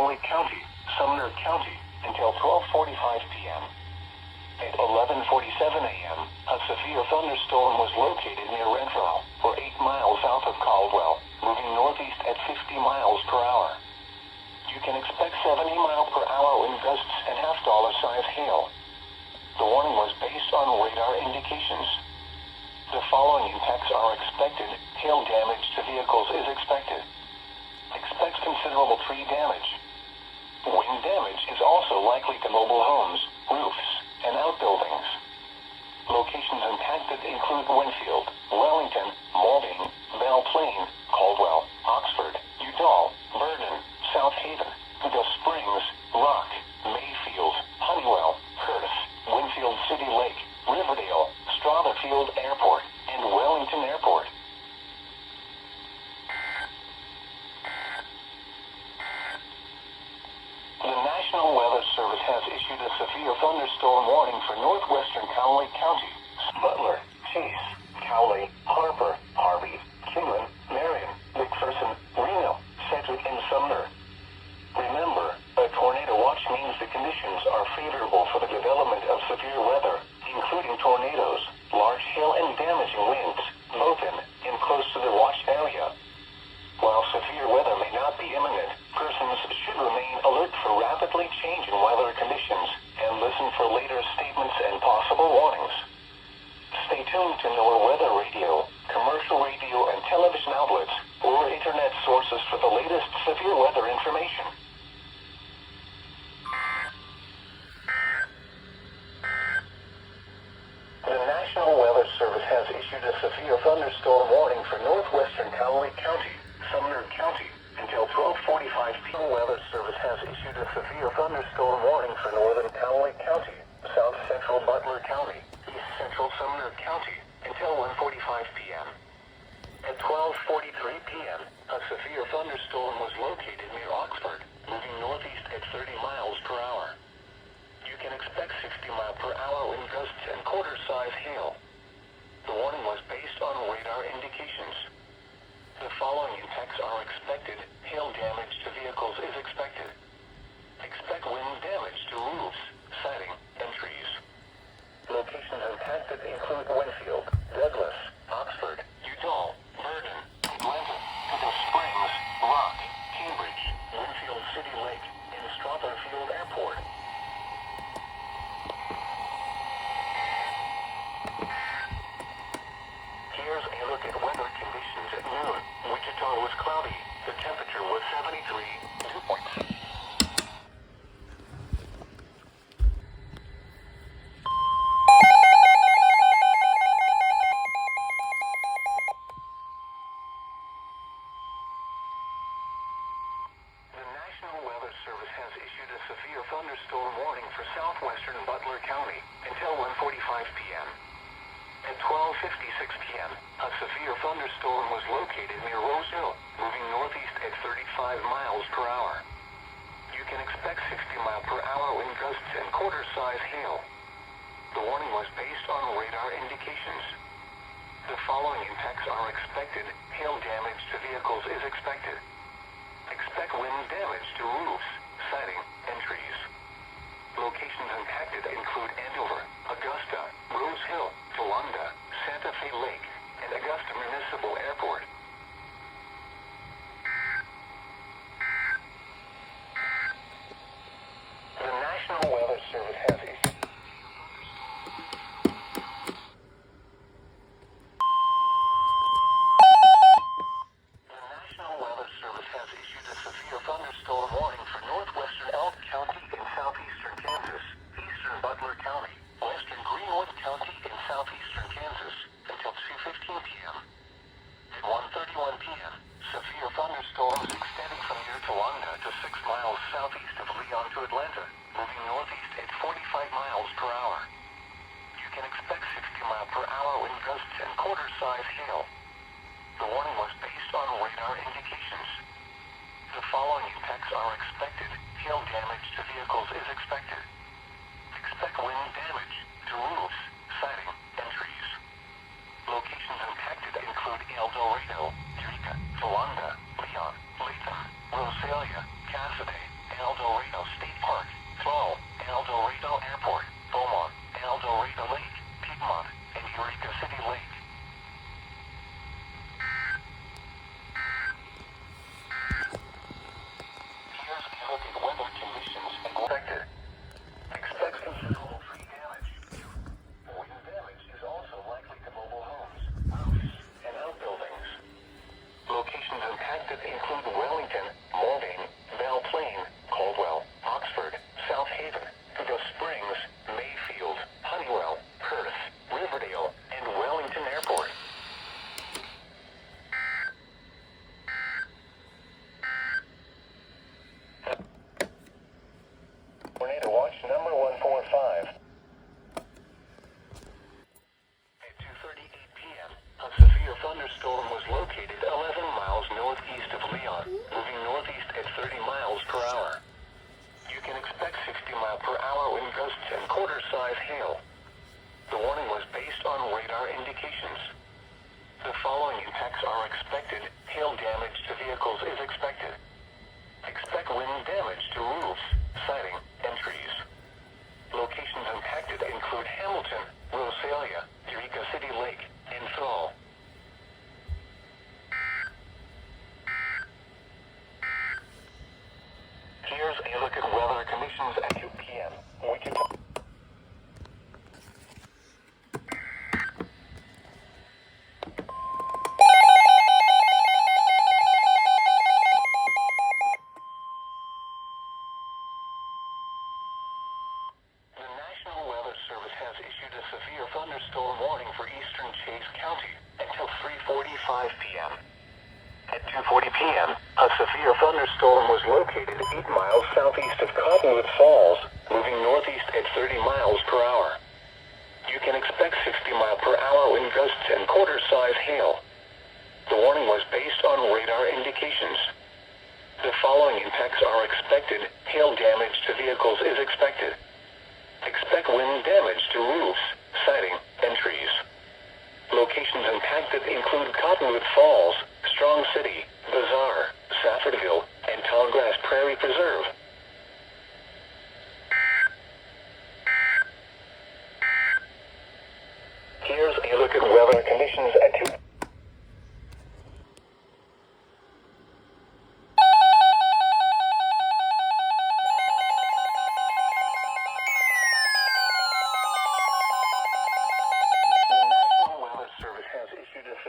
Connolly County, Sumner County, until 12:45 p.m. At 11:47 a.m., a severe thunderstorm was located near Renfrew, or 8 miles south of Caldwell, moving northeast at 50 miles per hour. You can expect 70 mile per hour wind gusts and half-dollar-size hail. The warning was based on radar indications. The following impacts are expected. Hail damage to vehicles is expected. Expect considerable tree damage. Wind damage is also likely to mobile homes, roofs, and outbuildings. Locations impacted include Winfield, Wellington, Maulding, Belle Plaine, Caldwell, Oxford, Udall, Vernon, South Haven, Des Springs, Rock, Mayfield, Honeywell, Perth, Winfield City Lake, Riverdale, Strotherfield Airport, and Wellington Airport. The National Weather Service has issued a severe thunderstorm warning for northwestern Connolly County, Butler, Chase, Cowley, Harper, Harvey, Kinlan, Marion, McPherson, Reno, Sedgwick, and Sumner. Remember, a tornado watch means the conditions are favorable for the development of severe weather, including tornadoes, large hail, and damaging winds, both in and close to the watched area. While severe weather may not be imminent, persons should remain alert for rapidly changing weather conditions and listen for later statements and possible warnings. Stay tuned to NOAA weather radio, commercial radio and television outlets, or internet sources for the latest severe weather information. The National Weather Service has issued a severe thunderstorm warning for northwestern Connolly County, Sumner County, until 12:45 p.m. The Weather Service has issued a severe thunderstorm warning for northern Connolly County, south central Butler County, east central Sumner County, until 1:45 p.m. At 12:43 p.m., a severe thunderstorm was located near Oxford, moving northeast at 30 miles per hour. You can expect 60 mile per hour wind gusts and quarter-size hail. The warning was based on radar indications. The following impacts are expected. Hail damage to vehicles is expected. Expect wind damage to roofs, siding, and trees. Locations impacted include Winfield, Douglas, Oxford, Udall, Vernon, Atlanta, Des Springs, Rock, Cambridge, Winfield City Lake, and Strotherfield Airport. Here's a look at weather conditions at noon. Wichita was cloudy. The temperature was 73 dew points. The National Weather Service has issued a severe thunderstorm warning for southwestern Butler County until 1:45 p.m. At 12:56 p.m., a severe thunderstorm was located near Rose Hill, moving northeast at 35 miles per hour. You can expect 60 mile per hour wind gusts and quarter-size hail. The warning was based on radar indications. The following impacts are expected. Hail damage to vehicles is expected. Expect wind damage to roofs, siding, and trees. Locations impacted include Andover, Augusta, Rose Hill, Towanda, Santa Fe Lake, and Augusta Municipal Airport. The National Weather Service has issued a severe thunderstorm warning for northwestern Elk County in southeastern Kansas, eastern Butler County, western Greenwood County in southeastern Kansas, until 2:15 p.m. At 1:31 p.m., severe thunderstorms extending from near Towanda to 6 miles southeast of Leon to Atlanta, moving northeast at 45 miles per hour. You can expect 60 mile per hour wind gusts and quarter-size hail. The warning was based on radar indications. The following impacts are expected. Hail damage to vehicles is expected. Expect wind damage to roofs, siding, and trees. Locations impacted include El Dorado, Eureka, Towanda, Leon, Latham, Rosalia, Cassidy, Wellington, Morvain, Belle Plaine, Caldwell, Oxford, South Haven, Gulf Springs, Mayfield, Honeywell, Perth, Riverdale, and Wellington Airport. Tornado watch number 145. At 2:38 p.m., a severe thunderstorm was located 11 miles northeast of Leon, moving northeast at 30 miles per hour. You can expect 60-mile-per-hour wind gusts and quarter-size hail. The warning was based on radar indications. The following impacts are expected. Hail damage to vehicles is expected. Expect wind damage to roofs, siding, and trees. Locations impacted include Hamilton, Rosalia, Eureka City Lake, and Thal. Here's a look at weather conditions at 2 p.m. Wichita. The National Weather Service has issued a severe thunderstorm warning for eastern Chase County until 3:45 p.m. At 2:40 p.m., a severe thunderstorm was located 8 miles southeast of Cottonwood Falls, moving northeast at 30 miles per hour. You can expect 60-mile-per-hour wind gusts and quarter-size hail. The warning was based on radar indications. The following impacts are expected. Hail damage to vehicles is expected. Expect wind damage to roofs, siding, and trees. Locations impacted include Cottonwood Falls, Strong City, Bazaar, Saffordville, and Tallgrass Prairie Preserve. Here's a look at weather conditions at 2.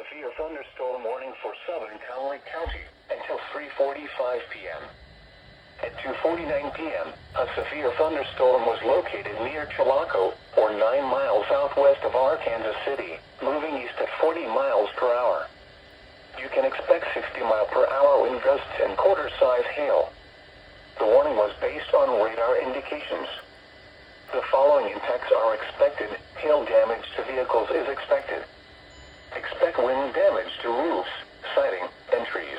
Severe thunderstorm warning for southern Connolly County until 3:45 p.m. At 2:49 p.m., a severe thunderstorm was located near Chilocco, or 9 miles southwest of Arkansas City, moving east at 40 miles per hour. You can expect 60-mile-per-hour wind gusts and quarter-size hail. The warning was based on radar indications. The following impacts are expected. Hail damage to vehicles is expected. Expect wind damage to roofs, siding, and trees.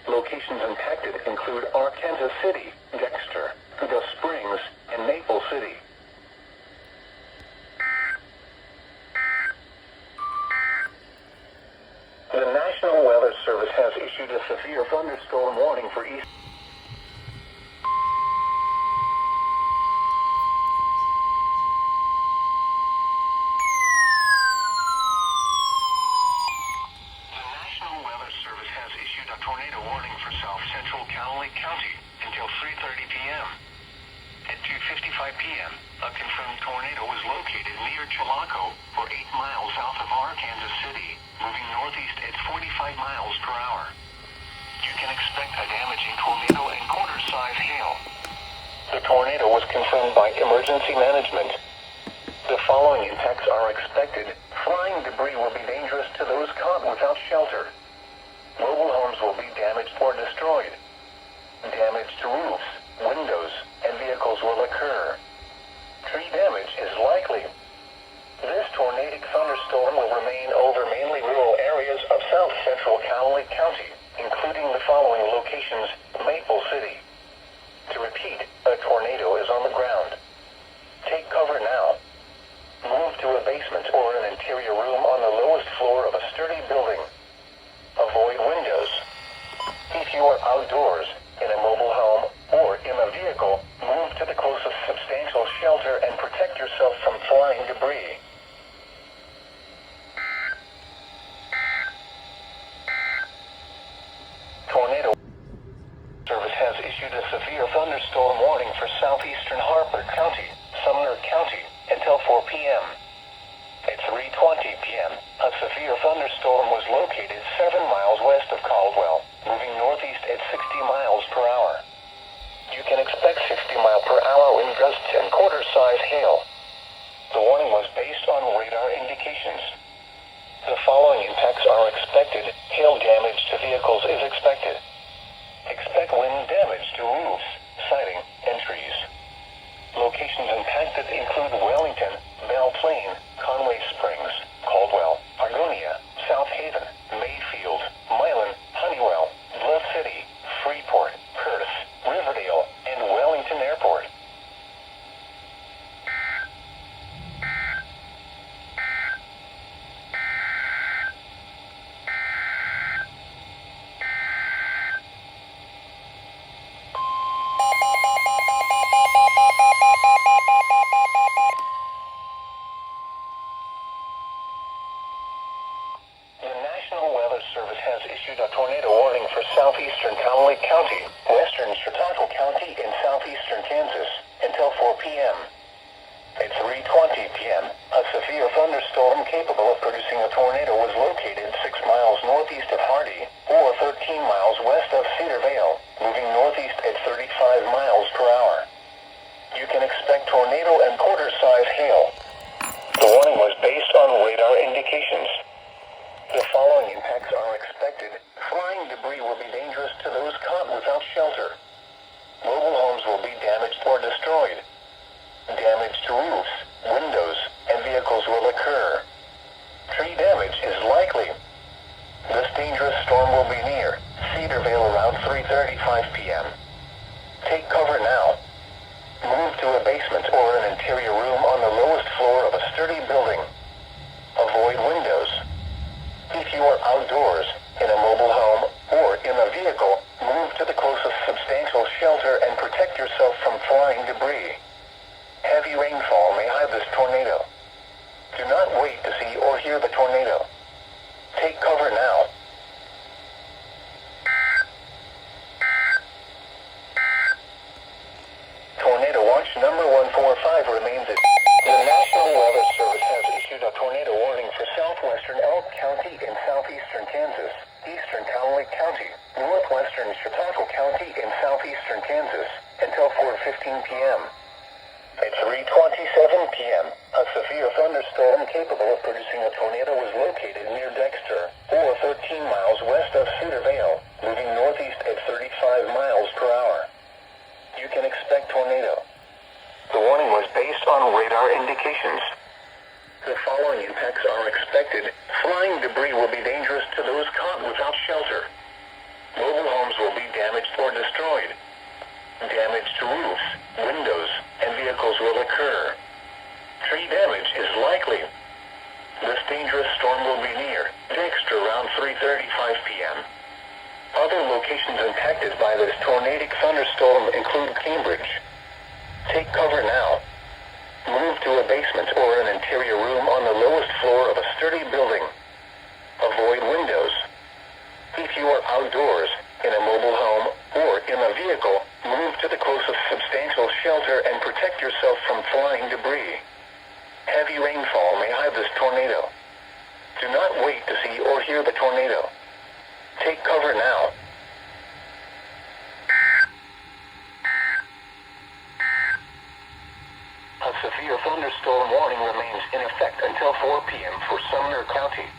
Locations impacted include Arkansas City, Dexter, Gulf Springs, and Maple City. The National Weather Service has issued a severe thunderstorm warning for east. Tornado warning for south central Connolly County until 3:30 p.m. At 2:55 p.m., a confirmed tornado was located near Chilocco, or 8 miles south of Arkansas City, moving northeast at 45 miles per hour. You can expect a damaging tornado and quarter-size hail. The tornado was confirmed by emergency management. The following impacts are expected. Flying debris will be dangerous to those caught without shelter. Mobile homes will be damaged or destroyed. Damage to roofs, windows, and vehicles will occur. Tree damage is likely. This tornadic thunderstorm will remain over mainly rural areas of south central Connolly County, including the following locations: Maple City. To repeat, a tornado is on the ground. Take cover now. Move to a basement or an interior room on the lowest floor of a sturdy building. Avoid windows. If you are outdoors, in a mobile home, or in a vehicle, move to the closest substantial shelter and protect yourself from flying debris. Tornado Service has issued a severe thunderstorm warning for southeastern Harper County, Sumner County, until 4 p.m. At 3:20 p.m., a severe thunderstorm was located 7 miles west of Caldwell, moving northeast hail. The warning was based on radar indications. The following impacts are expected. Hail damage to vehicles is expected. Expect wind damage to roofs, siding, and trees. Locations impacted include Wellington, Belle Plaine, Conway Springs, Caldwell, Argonia, South Haven, Mayfield, Milan, Honeywell, Bluff City, Freeport, Perth, Riverdale, and Wellington Airport. The National Weather Service has issued a tornado warning for southeastern Connolly County, western Chautauqua County, and southeastern Kansas until 4 p.m. At 3:20 p.m., a severe thunderstorm capable of producing a tornado was located 6 miles northeast of Hardy, or 13 miles west of Cedar Vale, moving northeast at 35 miles per hour. You can expect tornado and quarter-size hail. The warning was based on radar indications. The following impacts are expected. Flying debris will be dangerous to those caught without shelter. Mobile homes will be damaged or destroyed. Damage to roofs, windows, and vehicles will occur. Tree damage is likely. This dangerous storm will be near Cedarvale around 3:35 p.m. Take cover now. Move to a basement or an interior room on the lowest floor of a sturdy building. Avoid windows. If you are outdoors, in a mobile home, or in a vehicle, move to the closest substantial shelter and protect yourself from flying debris. Heavy rainfall may hide this tornado. Do not wait to see or hear the tornado. Take cover now. Tornado watch number 145 remains at... The National Weather Service has issued a tornado warning for southwestern Elk County and southeastern Kansas, eastern Connolly County, northwestern Chautauqua County, and southeastern Kansas until 4:15 p.m. At 3:27 p.m., a severe thunderstorm capable of producing a tornado was located near Dexter, or 13 miles west of Cedar Vale, moving northeast at 35 miles per hour. You can expect tornado. The warning was based on radar indications. The following impacts are expected. Flying debris will be dangerous to those caught without shelter. Mobile homes will be damaged or destroyed. Damage to roofs, windows, and vehicles will occur. Tree damage is likely. This dangerous storm will be near Dexter around 3:35 p.m. Other locations impacted by this tornadic thunderstorm include Cambridge. Take cover now. Move to a basement or an interior room on the lowest floor of a sturdy building. Avoid windows. If you are outdoors, in a mobile home, or in a vehicle, move to the closest substantial shelter and protect yourself from flying debris. Heavy rainfall may hide this tornado. Do not wait to see or hear the tornado. Take cover now. A severe thunderstorm warning remains in effect until 4 p.m. for Sumner County.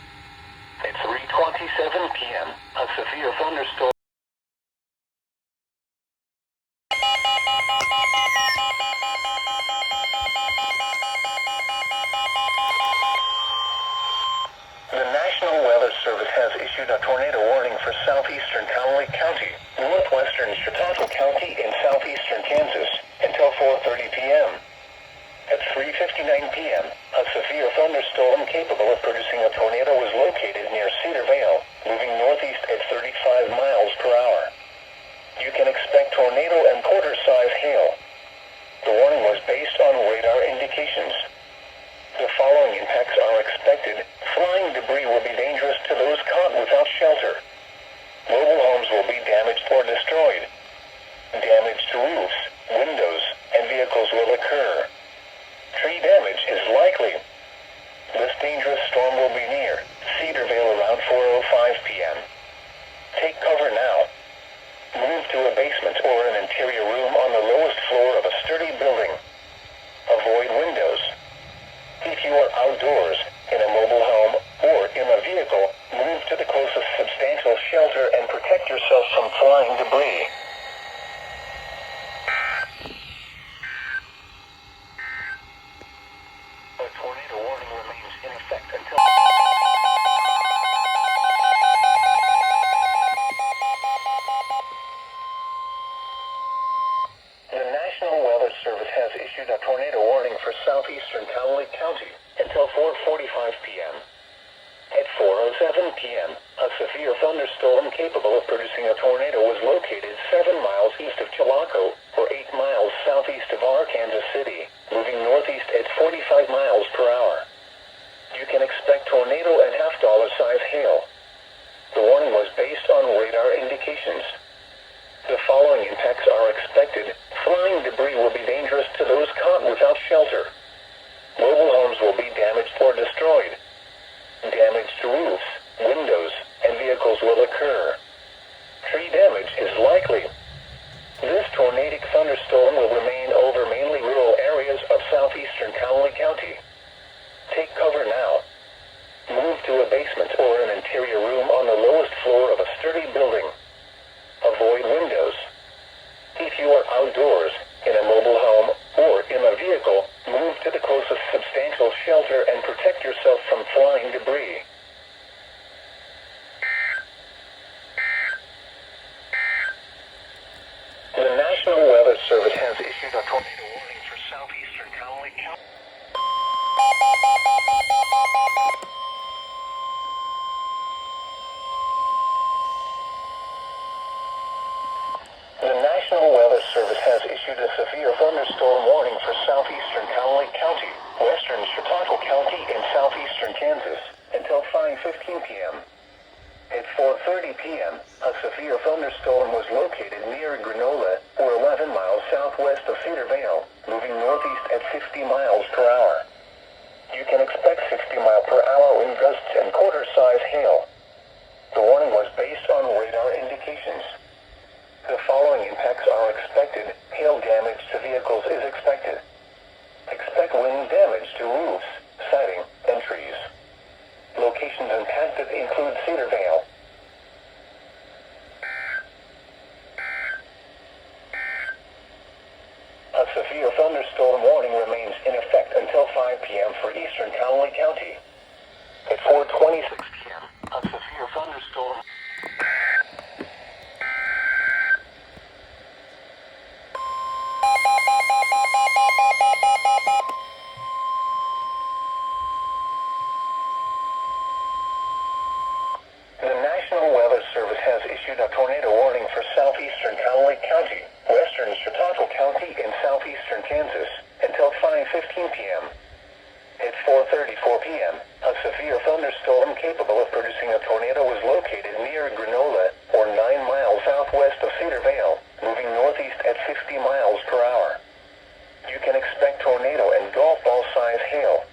At 3:27 p.m., a severe thunderstorm... The National Weather Service has issued a tornado warning for southeastern Connolly County, northwestern Chautauqua County, and southeastern Kansas until 4:30 p.m. At 3:59 p.m., a severe thunderstorm capable of producing a tornado was located near Cedar Vale, moving northeast at 35 miles per hour. You can expect tornado and quarter-size hail. The warning was based on radar indications. The following impacts are expected. Flying debris will be dangerous to those caught without shelter. Mobile homes will be damaged or destroyed. Damage to roofs, windows, and vehicles will occur. Tree damage is likely. This dangerous storm will be near issued a tornado warning for southeastern Cowley County until 4:45 p.m. At 4:07 p.m., a severe thunderstorm capable of producing a tornado was located 7 miles east of Chilocco, or 8 miles southeast of Arkansas City, moving northeast at 45 miles per hour. You can expect tornado and half-dollar size hail. The warning was based on radar indications. The following impacts are expected. Flying debris will be dangerous to those caught without shelter. Mobile homes will be damaged or destroyed. Damage to roofs, windows, and vehicles will occur. Tree damage is likely. This tornadic thunderstorm will remain over mainly rural areas of southeastern Cowley County. Take cover now. Move to a basement or an interior room on the lowest floor of a sturdy building. Avoid windows. If you are outdoors, in a mobile home, or in a vehicle, move to the closest substantial shelter and protect yourself from flying debris. The National Weather Service has issued a tornado warning for southeastern Cowley County. The National Weather Service has issued a severe thunderstorm warning for southeastern Cowley County, western Chautauqua County, and southeastern Kansas until 5:15 p.m. At 4:30 p.m., a severe thunderstorm was located near Granola, or 11 miles southwest of Cedar Vale, moving northeast at 50 miles per hour. You can expect 60-mile-per-hour wind gusts and quarter-size hail. The warning was based on radar indications. The following impacts are expected. Hail damage to vehicles is expected. Expect wind damage to roofs, siding, and trees. Locations impacted include Cedar Vale. A severe thunderstorm warning remains in effect until 5 p.m. for eastern Cowley County. At 4:26 p.m., a severe thunderstorm. The National Weather Service has issued a tornado warning for southeastern Cowley County, western Chautauqua County, and southeastern Kansas until 5:15 p.m. At 4:34 p.m., a severe thunderstorm capable of producing a tornado was located near Granola, or 9 miles southwest of Cedar Vale, moving northeast at 50 miles per hour. You can expect tornado and golf ball-size hail.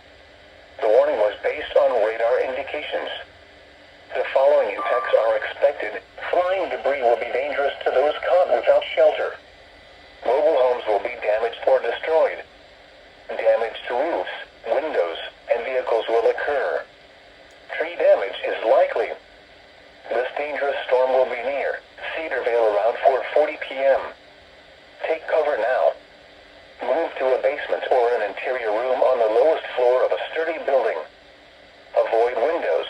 The warning was based on radar indications. The following impacts are expected. Flying debris will be dangerous to those caught without shelter. Mobile homes will be damaged or destroyed. Damage to roofs, windows, and vehicles will occur. Tree damage is likely. This dangerous storm will be near Cedar Vale around 4:40 p.m. Take cover now. Move to a basement or an interior room on the lowest floor of a sturdy building. Avoid windows.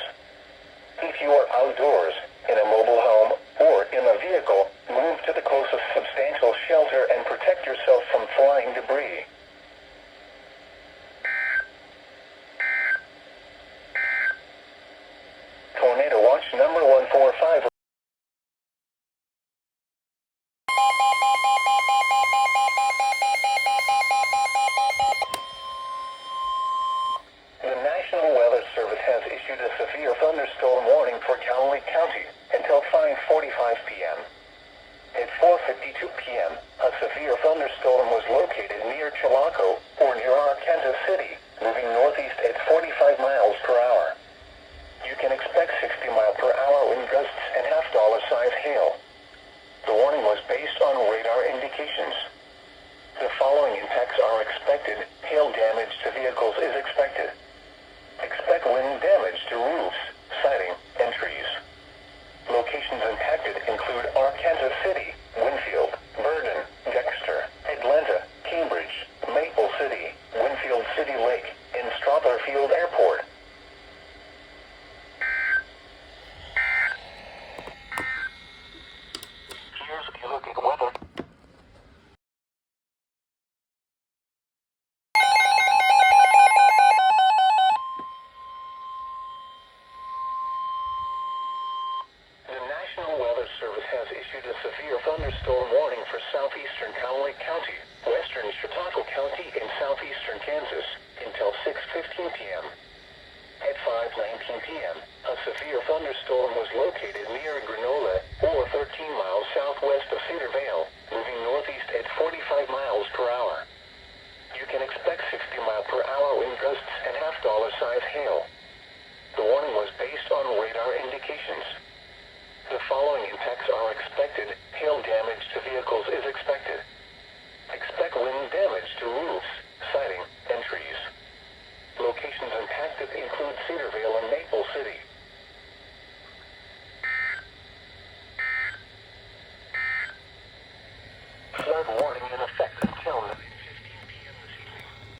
If you are outdoors, in a mobile home, or in a vehicle, move to the closest substantial shelter and protect yourself from flying debris. Tornado watch number 145. The National Weather Service has issued a severe thunderstorm warning for Cowley County until 5:45 p.m. At 4:52 p.m., a severe thunderstorm was located near Chilocco, or near Arkansas City, moving northeast at 45 miles per hour. You can expect 60-mile-per-hour wind gusts and half-dollar size hail. The warning was based on radar indications. The following impacts are expected. Hail damage to vehicles is expected. Expect wind damage to roofs, siding, and trees. Locations impacted include Arkansas City, Winfield, Bergen, Dexter, Atlanta, Cambridge, Maple City, Winfield City Lake, and Strotherfield Airport. Here's a look at weather. southeastern Cowley County, western Chautauqua County, and southeastern Kansas until 6:15 p.m. At 5:19 p.m., a severe thunderstorm was located near Granola, or 13 miles southwest of Cedarvale, moving northeast at 45 miles per hour. You can expect 60-mile-per-hour wind gusts and half-dollar-size hail. The warning was based on radar indications. The following impacts are expected: hail damage